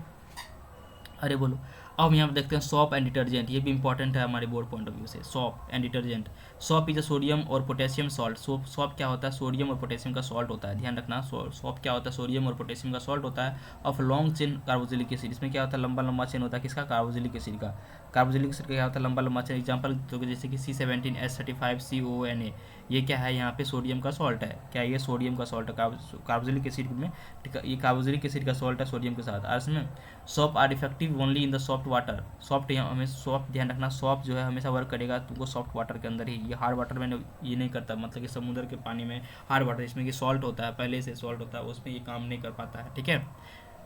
अरे बोलो। अब यहाँ पर देखते हैं सॉप एंड डिटर्जेंट, ये भी इंपॉर्टेंट है हमारे बोर्ड पॉइंट ऑफ व्यू से। Shop and detergent, shop is a sodium और पोटेशियम सॉल्ट। सॉप क्या होता है, सोडियम और पोटेशियम का सॉल्ट होता है, ध्यान रखना। सॉप क्या होता है, सोडियम और पोटेशियम का सॉल्ट होता है of long chain carboxylic acid. इसमें क्या होता है, लंबा लंबा चेन होता है, किसका, कार्बोक्सिलिक एसिड का। कार्बोक्सिलिक एसिड का क्या होता है, लंबा लंबा चेन। एग्जाम्पल तो जैसे कि C17H35COONA, ये क्या है, यहाँ पे सोडियम का सॉल्ट है। क्या ये सोडियम का सॉल्ट है कार्बोक्सिलिक एसिड में, ठीक है, ये कार्बोक्सिलिक एसिड का सॉल्ट है सोडियम के साथ। आज में soap are effective only in the soft water. Soft, यहाँ हमें सॉफ्ट ध्यान रखना, सॉफ्ट जो है हमेशा वर्क करेगा तुमको सॉफ्ट वाटर के अंदर ही, ये हार्ड वाटर में ये नहीं करता। मतलब कि समुद्र के पानी में हार्ड वाटर, इसमें कि सॉल्ट होता है, पहले से सॉल्ट होता है, उसमें ये काम नहीं कर पाता है, ठीक है।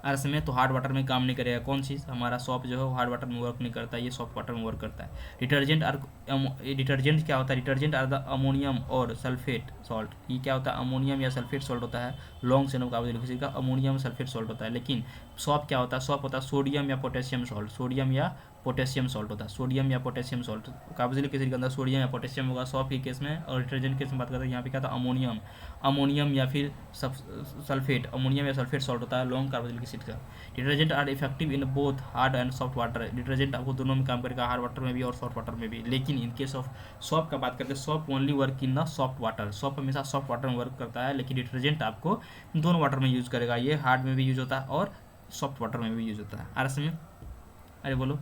अर्स में तो हार्ड वाटर में काम नहीं करेगा। कौन चीज़, हमारा सॉप जो है वो हार्ड वाटर में वर्क नहीं करता, ये सॉफ्ट वाटर में वर्क करता है। डिटर्जेंट क्या होता है, डिटर्जेंट आर द अमोनियम और सल्फेट सॉल्ट। ये क्या होता है, अमोनियम या सल्फेट सॉल्ट होता है, long chain of carboxylic acid का अमोनियम सल्फेट सॉल्ट होता है। लेकिन सॉप क्या होता है, सॉप होता है सोडियम या पोटेशियम सॉल्ट, सोडियम या पोटेशियम सॉल्ट होता है, सोडियम या पोटेशियम सॉल्ट। कार्बोक्सिलिक एसिड के अंदर सोडियम या पोटेशियम होगा सॉप के केस में, और डिटर्जेंट केस में बात करते हैं यहाँ पे क्या था, अमोनियम, अमोनियम या फिर सल्फेट, अमोनियम या सल्फेट सॉल्ट होता है लॉन्ग कार्बोक्सिलिक एसिड का। Detergent are effective in both hard and soft water. Detergent आपको दोनों में काम करेगा, हार्ड वाटर में भी और सॉफ्ट वाटर में भी। लेकिन इन केस ऑफ सॉप का बात करते हैं, shop only work in the soft water. Shop हमेशा सॉफ्ट वाटर में वर्क करता है, लेकिन डिटर्जेंट आपको दोनों वाटर में यूज करेगा। ये हार्ड में भी यूज होता है और सॉफ्ट वाटर में भी यूज होता है। आर में अरे बोलो।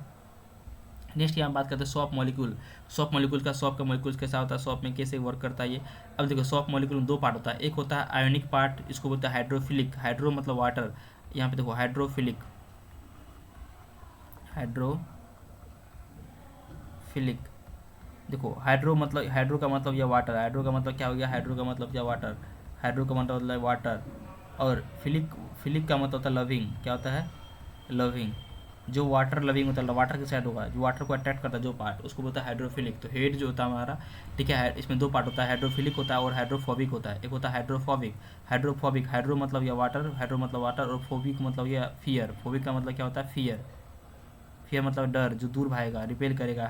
नेक्स्ट यहाँ बात करते हैं सॉप मॉलिक्यूल। सॉप मॉलिक्यूल का, सॉप का मॉलिक्यूल कैसा होता है, सॉप में कैसे वर्क करता है ये। अब देखो सॉप मॉलिक्यूल में दो पार्ट होता है, एक होता है आयोनिक पार्ट, इसको बोलते हैं हाइड्रोफिलिक। हाइड्रो मतलब वाटर, यहाँ पे देखो हाइड्रोफिलिक, हाइड्रोफिलिक देखो हाइड्रो मतलब, हाइड्रो का मतलब यह वाटर, हाइड्रो का मतलब क्या हो गया, हाइड्रो का मतलब क्या, वाटर, हाइड्रो का मतलब होता है वाटर। और फिलिक, फिलिक का मतलब होता है लविंग, क्या होता है, लविंग। जो वाटर लविंग होता है, वाटर के साइड होगा, जो वाटर को अट्रैक्ट करता है जो पार्ट, उसको बोलता है हाइड्रोफिलिक। तो हेड जो होता है हमारा, ठीक है, इसमें दो पार्ट होता है, हाइड्रोफिलिक होता है और हाइड्रोफोबिक होता है। एक होता है हाइड्रोफोबिक, हाइड्रोफोबिक, हाइड्रो मतलब यह वाटर, हाइड्रो मतलब वाटर, और फोबिक मतलब यह फियर। फोबिक का मतलब क्या होता है, फियर, फियर मतलब डर, जो दूर भागेगा, रिपेल करेगा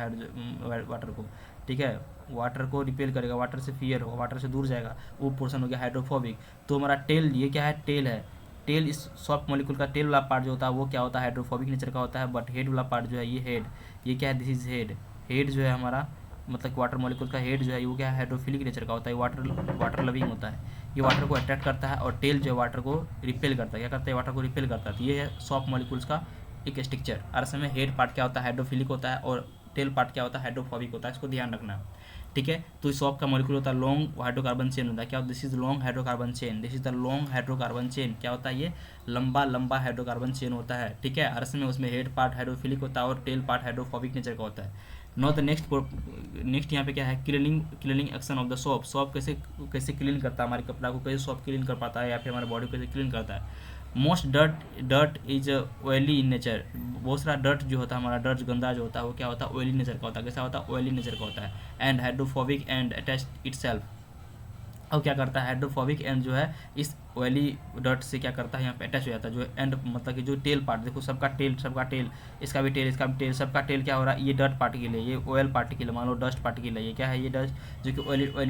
वाटर को, ठीक है, वाटर को रिपेल करेगा, वाटर से फियर होगा, वाटर से दूर जाएगा, वो पोर्शन हो गया हाइड्रोफोबिक। तो हमारा टेल, ये क्या है, टेल है। टेल इस सॉफ्ट मॉलिक्यूल का टेल वाला पार्ट जो होता है वो क्या होता है, हाइड्रोफोबिक नेचर का होता है। बट हेड वाला पार्ट जो है ये हेड, ये क्या है, दिस इज हेड। हेड जो है हमारा मतलब वाटर मॉलिक्यूल का हेड जो है वो क्या है, हाइड्रोफिलिक नेचर का होता है, वाटर लविंग होता है। ये वाटर को अट्रैक्ट करता है, और टेल जो है वाटर को रिपेल करता है, क्या करता है, वाटर को रिपेल करता है। तो ये है सॉफ्ट मॉलिक्यूल्स का एक स्ट्रक्चर। और समय हेड पार्ट क्या होता है, हाइड्रोफिलिक होता है, और टेल पार्ट क्या होता है, हाइड्रोफोबिक होता है, इसको ध्यान रखना, ठीक है। तो इस सॉफ्ट का मॉलिक्यूल होता है लॉन्ग हाइड्रोकार्बन चेन होता है, क्या, this is long hydrocarbon chain, this is the long hydrocarbon chain. क्या होता है, ये लंबा लंबा हाइड्रोकार्बन चेन होता है, ठीक है। अर्स में उसमें हेड पार्ट हाइड्रोफिलिक होता है और टेल पार्ट हाइड्रोफोबिक नेचर का होता है। नो द नेक्स्ट यहाँ पे क्या है, cleaning action of the shop. Shop कैसे कैसे क्लीन करता है हमारे कपड़ा को, कैसे सॉप क्लीन कर पाता है, या फिर हमारे बॉडी को कैसे क्लीन करता है। Most dirt is oily in nature. बहुत सारा डर्ट जो होता है हमारा, डर्ट गंदा जो होता है वो क्या होता है, ऑयली नेचर का होता है। कैसा होता है, ऑयली नेचर का होता है। And hydrophobic end attach itself. अब क्या करता है, हाइड्रोफोबिक एंड जो है इस ऑयली डर्ट से क्या करता है, यहाँ पे अटैच हो जाता है। जो एंड मतलब कि जो टेल पार्ट, देखो सबका टेल, इसका भी टेल, इसका भी टेल, सबका टेल क्या हो रहा है, ये डर्ट पार्टिकल है, ये ऑयल पार्टिकल है, मान लो डस्ट पार्टिकल है, ये क्या है, ये डस्ट जो कि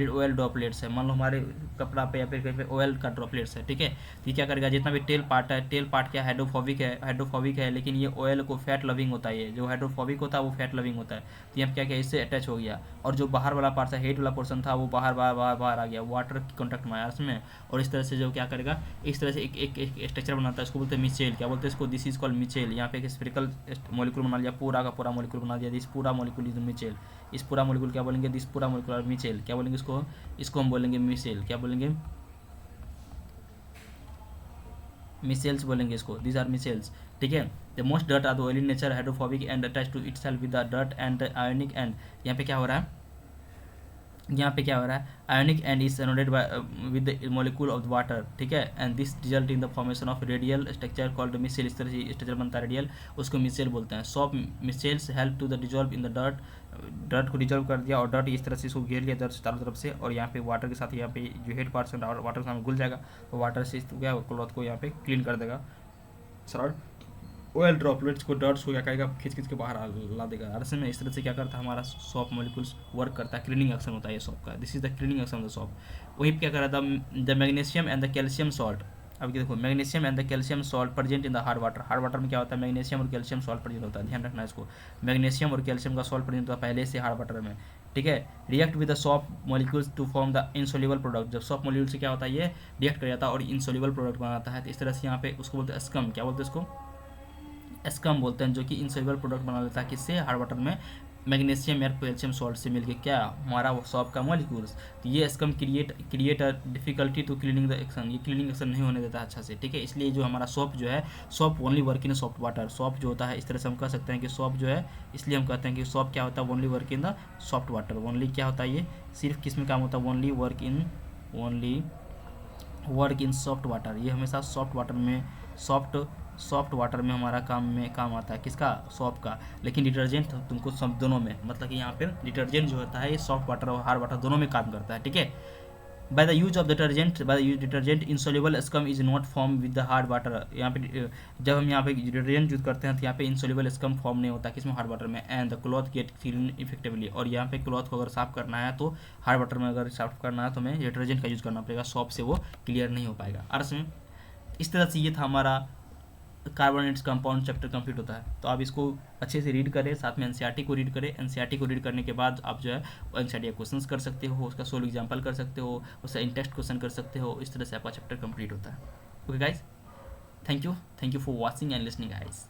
ऑयल ड्रॉपलेट्स है, मान लो हमारे कपड़ा पे या फिर कहीं पे ऑयल का ड्रॉपलेट्स है, ठीक है। तो ये क्या करेगा, जितना भी टेल पार्ट है, टेल पार्ट क्या हाइड्रोफोबिक है, लेकिन ये ऑयल को फैट लविंग होता है। ये जो हाइड्रोफोबिक होता है वो फैट लविंग होता है। तो यहाँ क्या इससे अटैच हो गया, और जो बाहर वाला पार्ट था, हेड वाला पोर्सन था, वो बाहर आ गया, वाटर की कॉन्टैक्ट में आया उसमें। और इस तरह से जो क्या करेगा, इस तरह से एक स्ट्रक्चर बनाता है, इसको बोलते हैं मिचेल। क्या बोलते हैं इसको, दिस इज कॉल्ड मिचेल। यहाँ पे एक स्फेरिकल मॉलिक्यूल बना लिया, पूरा का पूरा मॉलिक्यूल बना दिया, दिस पूरा मॉलिक्यूल इज मिचेल। इस पूरा मॉलिक्यूल क्या बोलेंगे, दिस पूरा मॉलिक्यूल मिचेल। क्या बोलेंगे इसको हम बोलेंगे मिचेल। क्या बोलेंगे, मिसेल्स बोलेंगे इसको, दीज आर मिसेल्स, ठीक है। The most dirt are the oily nature, hydrophobic end attach to itself with the dirt and ionic end. यहाँ पे क्या हो रहा है, ionic end is surrounded with the molecule of the water, ठीक है। And this result in the formation of radial structure called micelle. इस तरह से स्ट्रक्चर बनता है रेडियल, उसको मिसेल बोलते हैं। Soft micelles help to the dissolve in the dirt को डिजॉल्व कर दिया, और डर्ट इस तरह से इसको घेर लिया डर्ट चारों तरफ से, और यहाँ पे वाटर के साथ, यहाँ पे जो हेड पार्ट है वाटर के साथ घुल जाएगा, तो वाटर से क्या क्लॉथ को यहाँ पे क्लीन कर देगा, सॉरी ऑयल ड्रॉपलेट्स को, डर्ट्स को क्या करेगा, खींच खींच के बाहर ला देगा। अरसे में इस तरह से क्या करता है हमारा सॉप मॉलिक्यूल्स वर्क करता है, क्लीनिंग एक्शन होता है ये सॉप का। This is the cleaning action of the shop. वहीं पे क्या कर रहा था, the magnesium and the calcium salt. अब देखो magnesium and the calcium salt present in the hard water. Hard water में क्या होता है, मैग्नीशियम और कैल्शियम सॉल्ट प्रेजेंट होता है, ध्यान रखना इसको। मैग्नीशियम और कैल्शियम का सॉल्ट प्रेजेंट होता है पहले से हार्ड वाटर में, ठीक है। React with the soap molecules to form the insoluble product. जब सॉप मॉलिक्यूल से क्या होता है ये रिएक्ट कर जाता है और इनसोल्यूबल प्रोडक्ट बनाता है। तो इस तरह से यहाँ पे उसको बोलते हैं स्कम। क्या बोलते हैं इसको, स्कम बोलते हैं, जो कि इनसोल्यूबल प्रोडक्ट बना लेता है किससे, हार्ड वाटर में मैग्नीशियम या कैल्शियम सॉल्ट से मिलके क्या हमारा सॉप का मॉलिक्यूल्स। तो ये scum create a difficulty to cleaning the action, ये क्लीनिंग एक्शन नहीं होने देता अच्छा से, ठीक है। इसलिए जो हमारा सॉप जो है, shop only work in soft water. Shop जो होता है इस तरह से हम कह सकते हैं कि सॉप जो है, इसलिए हम कहते हैं कि सॉप क्या होता है, only work in the soft water. Only क्या होता है, ये सिर्फ किस में काम होता है, only work in soft water. ये हमेशा सॉफ्ट वाटर में, सॉफ्ट वाटर में हमारा काम आता है, किसका, सॉप का। लेकिन डिटर्जेंट तुमको सब दोनों में, मतलब कि यहाँ पर डिटर्जेंट जो होता है ये सॉफ्ट वाटर और हार्ड वाटर दोनों में काम करता है, ठीक है। By the use of detergent insoluble scum is not form with the hard water. यहाँ पे जब हम यहाँ पे डिटर्जेंट यूज करते हैं तो यहाँ पे इंसोल्यूबल स्कम फॉर्म नहीं होता किसमें, हार्ड वाटर में। And the cloth gate clean effectively. और यहाँ पे क्लॉथ को अगर साफ करना है तो हार्ड वाटर में अगर साफ करना है तो हमें डिटर्जेंट का यूज करना पड़ेगा, सॉप से वो क्लियर नहीं हो पाएगा। अर्स में इस तरह से ये था हमारा कार्बोनेट्स कंपाउंड चैप्टर कंप्लीट होता है। तो आप इसको अच्छे से रीड करें, साथ में एनसीईआरटी को रीड करें। एनसीईआरटी को रीड करने के बाद आप जो है एनसीईआरटी क्वेश्चंस कर सकते हो, उसका सोल्व एग्जांपल कर सकते हो, उसका इन टेक्स्ट क्वेश्चन कर सकते हो। इस तरह से आपका चैप्टर कंप्लीट होता है। Okay guys, thank you for watching and listening guys.